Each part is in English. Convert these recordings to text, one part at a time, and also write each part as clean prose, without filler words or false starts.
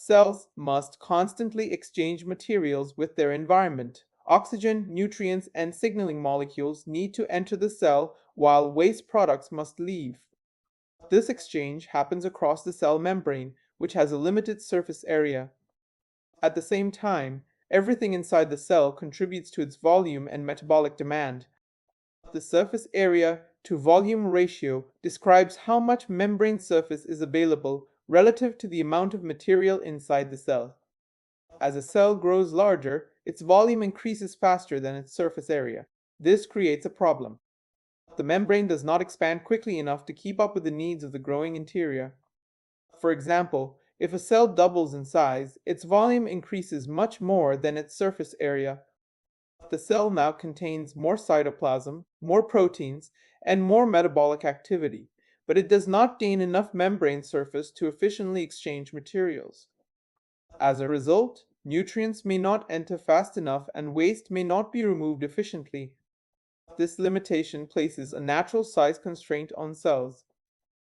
Cells must constantly exchange materials with their environment. Oxygen, nutrients, and signaling molecules need to enter the cell while waste products must leave. This exchange happens across the cell membrane, which has a limited surface area. At the same time, everything inside the cell contributes to its volume and metabolic demand. The surface area to volume ratio describes how much membrane surface is available relative to the amount of material inside the cell. As a cell grows larger, its volume increases faster than its surface area. This creates a problem. The membrane does not expand quickly enough to keep up with the needs of the growing interior. For example, if a cell doubles in size, its volume increases much more than its surface area. The cell now contains more cytoplasm, more proteins, and more metabolic activity, but it does not gain enough membrane surface to efficiently exchange materials. As a result, nutrients may not enter fast enough and waste may not be removed efficiently. This limitation places a natural size constraint on cells.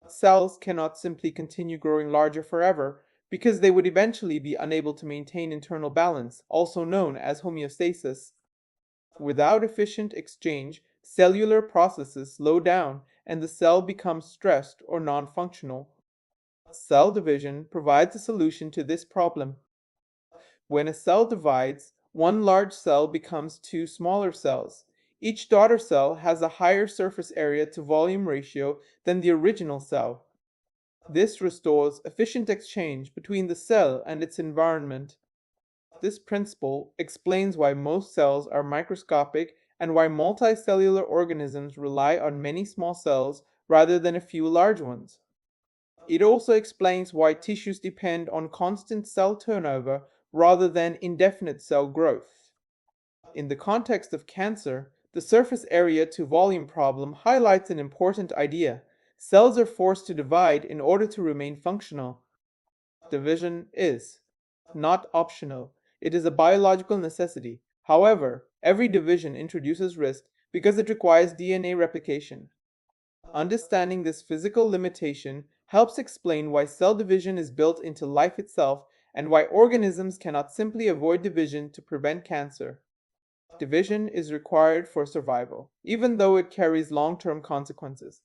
Cells cannot simply continue growing larger forever because they would eventually be unable to maintain internal balance, also known as homeostasis. Without efficient exchange, cellular processes slow down and the cell becomes stressed or non-functional. Cell division provides a solution to this problem. When a cell divides, one large cell becomes two smaller cells. Each daughter cell has a higher surface area to volume ratio than the original cell. This restores efficient exchange between the cell and its environment. This principle explains why most cells are microscopic and why multicellular organisms rely on many small cells rather than a few large ones. It also explains why tissues depend on constant cell turnover rather than indefinite cell growth. In the context of cancer, the surface area to volume problem highlights an important idea. Cells are forced to divide in order to remain functional. Division is not optional. It is a biological necessity. However, every division introduces risk because it requires DNA replication. Understanding this physical limitation helps explain why cell division is built into life itself and why organisms cannot simply avoid division to prevent cancer. Division is required for survival, even though it carries long-term consequences.